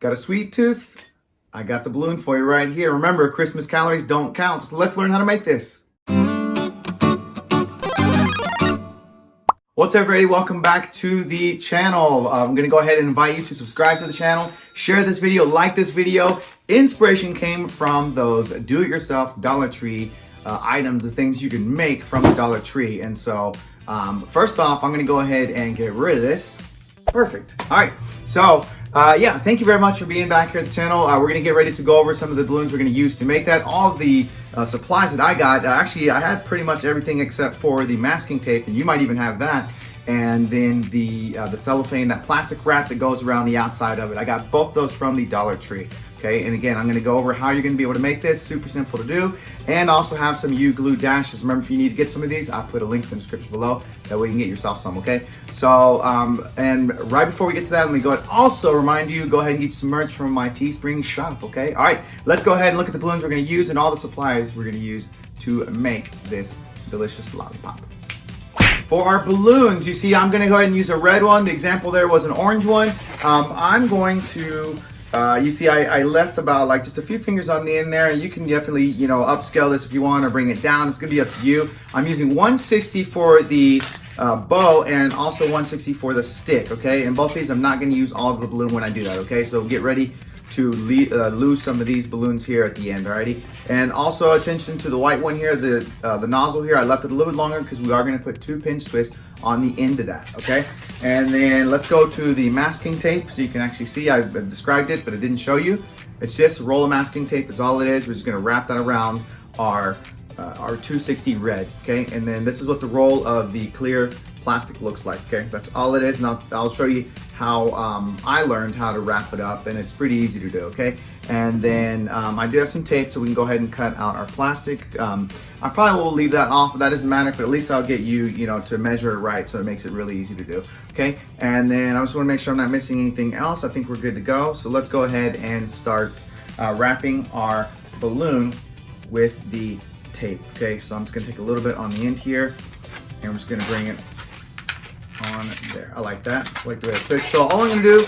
Got a sweet tooth? I got the balloon for you right here. Remember, Christmas calories don't count. So let's learn how to make this. What's up, everybody? Welcome back to the channel. I'm gonna go ahead and invite you to subscribe to the channel, share this video, like this video. Inspiration came from those do-it-yourself Dollar Tree items, the things you can make from the Dollar Tree. And so, first off, I'm gonna go ahead and get rid of this. Perfect. All right, so yeah, thank you very much for being back here at the channel. We're gonna get ready to go over some of the balloons we're gonna use to make that. All of the supplies that I got, actually I had pretty much everything except for the masking tape, and you might even have that. And then the cellophane, that plastic wrap that goes around the outside of it. I got both those from the Dollar Tree. Okay, and again, I'm gonna go over how you're gonna be able to make this, super simple to do, and also have some U-glue dashes. Remember, if you need to get some of these, I'll put a link in the description below. That way you can get yourself some, okay? So, and right before we get to that, let me go ahead and also remind you, go ahead and get some merch from my Teespring shop, okay? All right, let's go ahead and look at the balloons we're gonna use and all the supplies we're gonna use to make this delicious lollipop. For our balloons, you see, I'm gonna go ahead and use a red one. The example there was an orange one. I'm going to, you see, I left about like just a few fingers on the end there. You can definitely, you know, upscale this if you want or bring it down. It's gonna be up to you. I'm using 160 for the bow and also 160 for the stick, okay? And both these, I'm not gonna use all of the balloon when I do that, okay? So get ready to lose some of these balloons here at the end, alrighty? And also attention to the white one here, the nozzle here. I left it a little bit longer because we are gonna put 2 pinch twists on the end of that, okay? And then let's go to the masking tape so you can actually see. I've described it, but I didn't show you. It's just a roll of masking tape is all it is. We're just gonna wrap that around our 260 red, okay? And then this is what the roll of the clear plastic looks like, okay? That's all it is. Now I'll show you how I learned how to wrap it up, and it's pretty easy to do, okay? And then I do have some tape, so we can go ahead and cut out our plastic. I probably will leave that off, but that doesn't matter, but at least I'll get you, you know, to measure it right, so it makes it really easy to do, okay? And then I just wanna make sure I'm not missing anything else. I think we're good to go. So let's go ahead and start wrapping our balloon with the tape, okay? So I'm just gonna take a little bit on the end here, and I'm just gonna bring it on there. I like that. I like the way it sits. So all I'm gonna do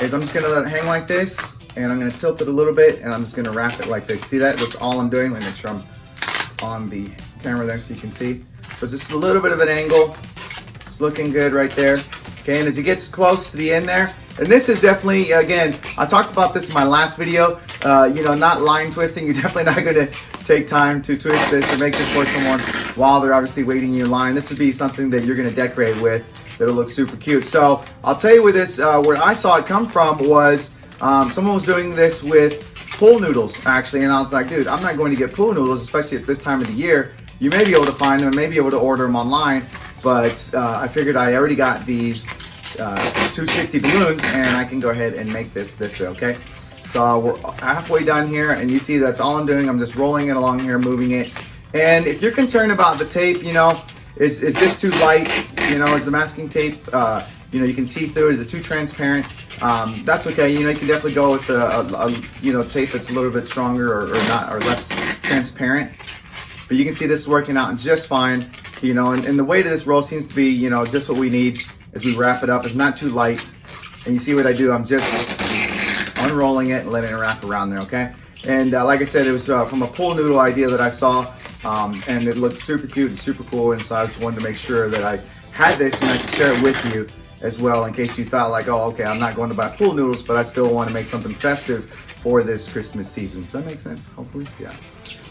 is I'm just gonna let it hang like this, and I'm gonna tilt it a little bit, and I'm just gonna wrap it like this. See that? That's all I'm doing. Let me make sure I'm on the camera there so you can see. So just a little bit of an angle. It's looking good right there. Okay, and as it gets close to the end there, and this is definitely, again, I talked about this in my last video, you know, not line twisting. You're definitely not gonna take time to twist this or make this for someone while they're obviously waiting in your line. This would be something that you're gonna decorate with that'll look super cute. So I'll tell you where this, where I saw it come from was, someone was doing this with pool noodles, actually, and I was like, dude, I'm not going to get pool noodles, especially at this time of the year. You may be able to find them, may be able to order them online, but I figured I already got these 260 balloons, and I can go ahead and make this way, okay? So we're halfway done here, and you see that's all I'm doing. I'm just rolling it along here, moving it. And if you're concerned about the tape, you know, is this too light? You know, is the masking tape, you know, you can see through it. Is it too transparent? That's okay. You know, you can definitely go with a you know, tape that's a little bit stronger or not, or less transparent. But you can see this is working out just fine. You know, and the weight of this roll seems to be, you know, just what we need as we wrap it up. It's not too light. And you see what I do? I'm just unrolling it and letting it wrap around there, okay? And like I said, it was from a pool noodle idea that I saw, and it looked super cute and super cool, and so I just wanted to make sure that I had this and I could share it with you as well, in case you thought like, oh, okay, I'm not going to buy pool noodles, but I still want to make something festive for this Christmas season. Does that make sense? Hopefully, yeah.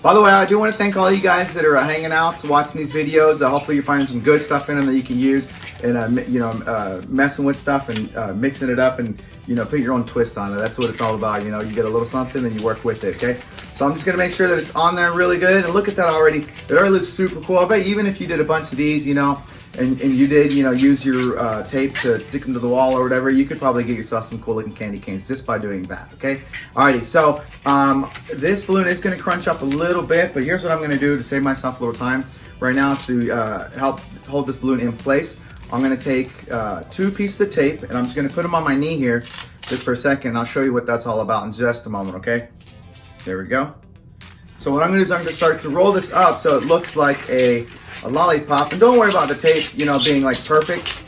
By the way, I do want to thank all you guys that are hanging out, watching these videos. Hopefully you're finding some good stuff in them that you can use, and you know, messing with stuff and mixing it up, and you know, put your own twist on it. That's what it's all about. You know, you get a little something and you work with it, okay? So I'm just gonna make sure that it's on there really good. And look at that already. It already looks super cool. I bet even if you did a bunch of these, you know, and you did, you know, use your tape to stick them to the wall or whatever, you could probably get yourself some cool looking candy canes just by doing that, okay? Alrighty, so this balloon is gonna crunch up a little bit, but here's what I'm gonna do to save myself a little time right now to help hold this balloon in place. I'm gonna take 2 pieces of tape, and I'm just gonna put them on my knee here just for a second. I'll show you what that's all about in just a moment, okay? There we go. So what I'm gonna do is I'm gonna start to roll this up so it looks like a lollipop. And don't worry about the tape, you know, being like perfect.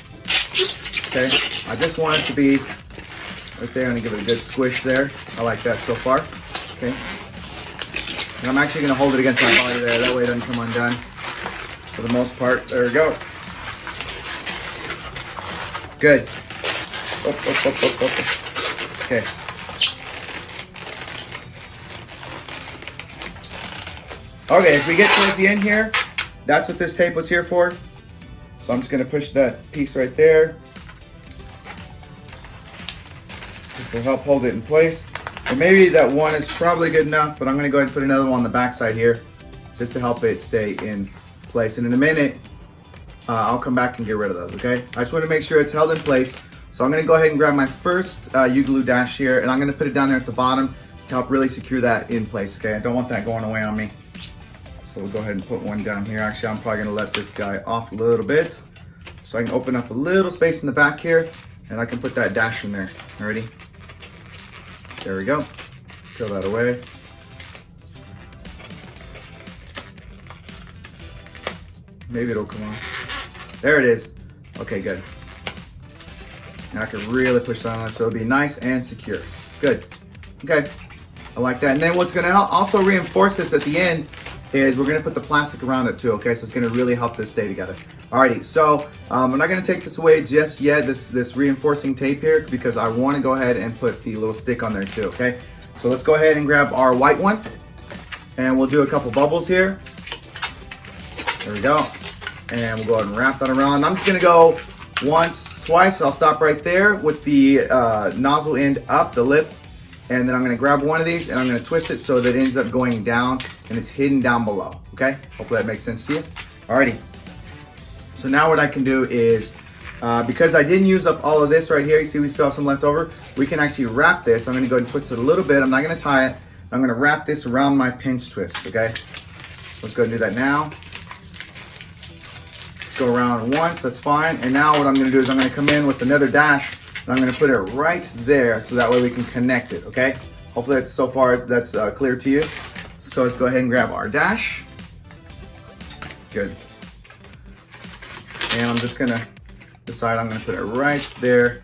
Okay, I just want it to be right there. I'm gonna give it a good squish there. I like that so far. Okay. And I'm actually gonna hold it against my body there. That way it doesn't come undone. For the most part, there we go. Good. Okay. Okay, as we get towards the end here, that's what this tape was here for. So I'm just gonna push that piece right there, just to help hold it in place. And maybe that one is probably good enough, but I'm gonna go ahead and put another one on the back side here, just to help it stay in place. And in a minute, I'll come back and get rid of those, okay? I just wanna make sure it's held in place. So I'm gonna go ahead and grab my first U-glue dash here, and I'm gonna put it down there at the bottom to help really secure that in place, okay? I don't want that going away on me. So we'll go ahead and put one down here. Actually, I'm probably gonna let this guy off a little bit so I can open up a little space in the back here, and I can put that dash in there. Alrighty? There we go. Peel that away. Maybe it'll come off. There it is. Okay, good. Now I can really push that on so it'll be nice and secure. Good. Okay. I like that. And then what's gonna also reinforce this at the end is we're gonna put the plastic around it too, okay? So it's gonna really help this stay together. Alrighty, so I'm not gonna take this away just yet, this reinforcing tape here, because I wanna go ahead and put the little stick on there too, okay? So let's go ahead and grab our white one, and we'll do a couple bubbles here. There we go. And we'll go ahead and wrap that around. I'm just gonna go once, twice. I'll stop right there with the nozzle end up, the lip, and then I'm gonna grab one of these and I'm gonna twist it so that it ends up going down and it's hidden down below, okay? Hopefully that makes sense to you. Alrighty. So now what I can do is, because I didn't use up all of this right here, you see we still have some left over, we can actually wrap this. I'm gonna go ahead and twist it a little bit. I'm not gonna tie it. I'm gonna wrap this around my pinch twist, okay? Let's go ahead and do that now. Let's go around once, that's fine. And now what I'm gonna do is I'm gonna come in with another dash and I'm gonna put it right there so that way we can connect it, okay? Hopefully that's, so far that's clear to you. So let's go ahead and grab our dash. Good. And I'm just gonna decide I'm gonna put it right there,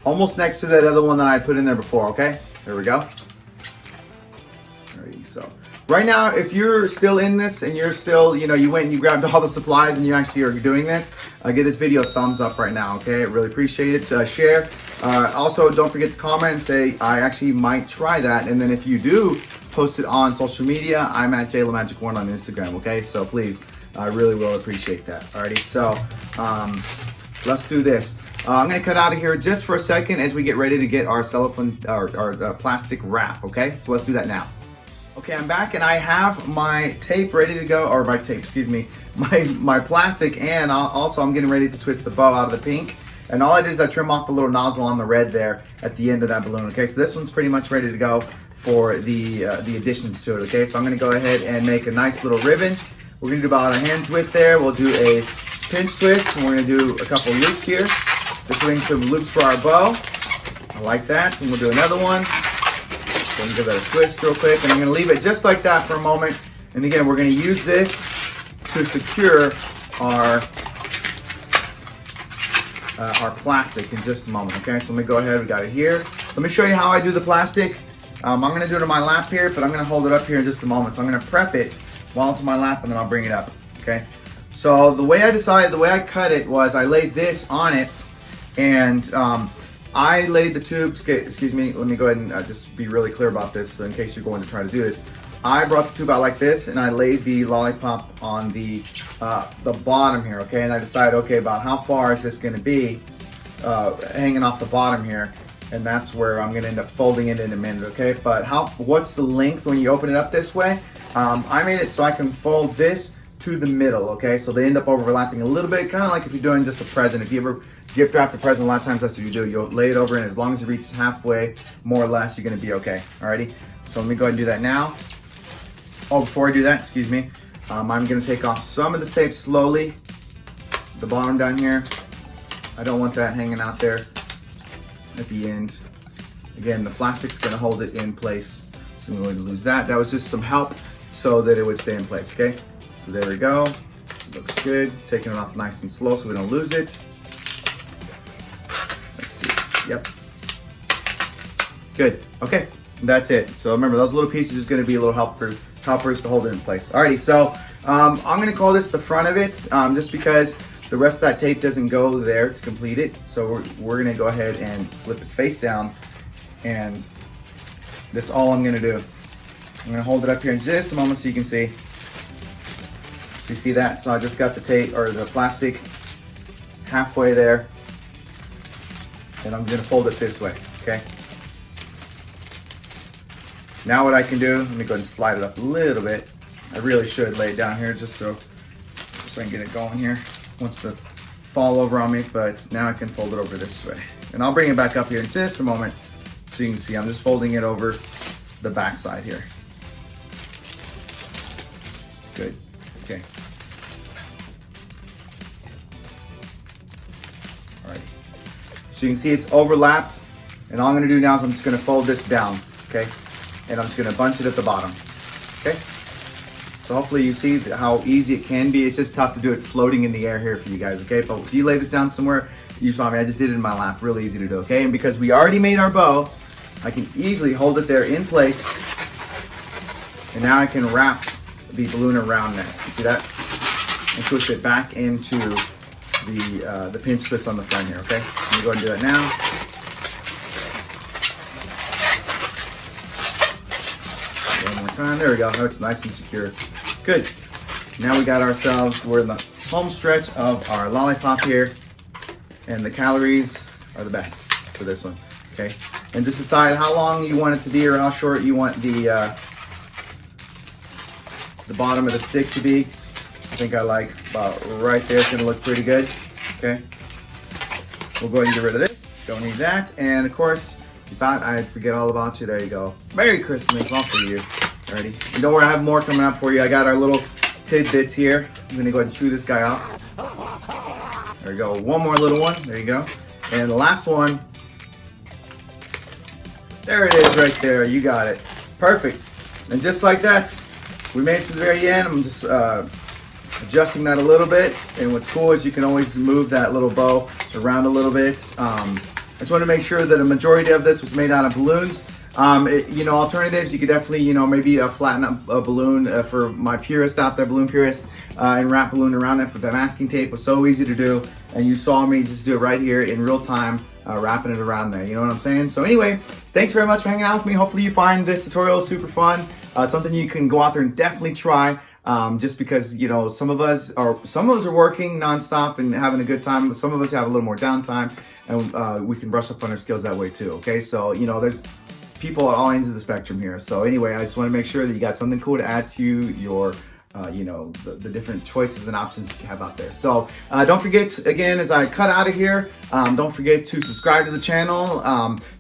almost next to that other one that I put in there before, okay? There we go. Alrighty, so right now, if you're still in this and you're still, you went and you grabbed all the supplies and you actually are doing this, give this video a thumbs up right now, okay? I really appreciate it. Share. Also, don't forget to comment and say, I actually might try that. And then if you do post it on social media, I'm at JLaMagic1 on Instagram, okay? So please, I really will appreciate that. Alrighty, so let's do this. I'm gonna cut out of here just for a second as we get ready to get our cellophane, our plastic wrap, okay? So let's do that now. Okay, I'm back and I have my tape ready to go, or my tape, excuse me, my plastic, and I'm getting ready to twist the bow out of the pink. And all I did is I trim off the little nozzle on the red there at the end of that balloon, okay? So this one's pretty much ready to go for the additions to it, okay? So I'm gonna go ahead and make a nice little ribbon. We're gonna do about a hand's width there. We'll do a pinch twist, and we're gonna do a couple loops here. Just doing some loops for our bow. I like that, and we'll do another one. So I'm gonna give that a twist real quick, and I'm gonna leave it just like that for a moment. And again, we're gonna use this to secure our plastic in just a moment, okay? So let me go ahead, we got it here. So let me show you how I do the plastic. I'm gonna do it on my lap here, but I'm gonna hold it up here in just a moment. So I'm gonna prep it while it's on my lap, and then I'll bring it up, okay? So the way I cut it was I laid this on it, and I laid the tubes, excuse me, let me go ahead and just be really clear about this in case you're going to try to do this. I brought the tube out like this, and I laid the lollipop on the bottom here, okay? And I decided, okay, about how far is this gonna be hanging off the bottom here, and that's where I'm gonna end up folding it in a minute, okay? But what's the length when you open it up this way? I made it so I can fold this to the middle, okay? So they end up overlapping a little bit, kind of like if you're doing just a present. If you ever gift wrap a present, a lot of times that's what you do. You'll lay it over, and as long as it reaches halfway, more or less, you're gonna be okay, alrighty? So let me go ahead and do that now. Oh, before I do that, excuse me, I'm gonna take off some of the tape slowly, the bottom down here. I don't want that hanging out there at the end. Again, the plastic's gonna hold it in place, so I'm going to lose that. That was just some help so that it would stay in place, okay? So there we go, looks good. Taking it off nice and slow so we don't lose it. Let's see, yep. Good. Okay, that's it. So remember, those little pieces is going to be a little helpers to hold it in place. Alrighty, so I'm going to call this the front of it, just because the rest of that tape doesn't go there to complete it. So we're going to go ahead and flip it face down, and this is all I'm going to do. I'm going to hold it up here in just a moment so you can see. So you see that? So I just got the tape, or the plastic, halfway there, and I'm going to fold it this way, okay? Now what I can do, let me go ahead and slide it up a little bit. I really should lay it down here just so I can get it going here. It wants to fall over on me, but now I can fold it over this way. And I'll bring it back up here in just a moment so you can see I'm just folding it over the back side here. Good, okay. Alright, so you can see it's overlapped, and all I'm gonna do now is I'm just gonna fold this down, okay? And I'm just gonna bunch it at the bottom, okay? So hopefully you see how easy it can be. It's just tough to do it floating in the air here for you guys, okay? But if you lay this down somewhere, you saw me, I just did it in my lap, really easy to do, okay? And because we already made our bow, I can easily hold it there in place, and now I can wrap the balloon around that. You see that? And twist it back into the pinch twist on the front here, okay? Let me go ahead and do that now. One more time, there we go. Now it's nice and secure. Good. Now we got ourselves, we're in the home stretch of our lollipop here, and the calories are the best for this one, okay? And just decide how long you want it to be or how short you want the bottom of the stick to be. I think I like about right there. It's gonna look pretty good, okay? We'll go ahead and get rid of this. Don't need that. And of course, you thought I'd forget all about you. There you go. Merry Christmas, all for you. Alrighty. And don't worry, I have more coming up for you. I got our little tidbits here. I'm gonna go ahead and chew this guy off. There we go. One more little one. There you go. And the last one. There it is right there. You got it. Perfect. And just like that, we made it to the very end. I'm just adjusting that a little bit. And what's cool is you can always move that little bow around a little bit. I just want to make sure that a majority of this was made out of balloons. Alternatives, you could definitely, maybe flatten up a balloon for my purist out there, balloon purist, and wrap balloon around it. But the masking tape was so easy to do. And you saw me just do it right here in real time, wrapping it around there. You know what I'm saying? So anyway, thanks very much for hanging out with me. Hopefully you find this tutorial super fun. Something you can go out there and definitely try. Just because, some of us are working nonstop and having a good time, but some of us have a little more downtime, and we can brush up on our skills that way too, okay? So, there's people at all ends of the spectrum here. So anyway, I just want to make sure that you got something cool to add to your, the different choices and options that you have out there. So don't forget, again, as I cut out of here, don't forget to subscribe to the channel.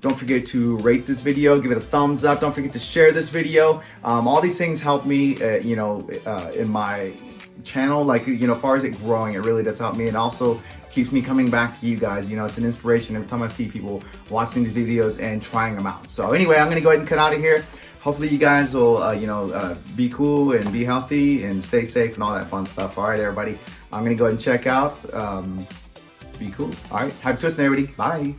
Don't forget to rate this video, give it a thumbs up. Don't forget to share this video. All these things help me, in my channel, as far as it growing, it really does help me, and also keeps me coming back to you guys. It's an inspiration every time I see people watching these videos and trying them out. So anyway, I'm gonna go ahead and cut out of here. Hopefully you guys will, be cool and be healthy and stay safe and all that fun stuff. All right, everybody, I'm gonna go ahead and check out. Be cool. All right, happy twisting, everybody. Bye.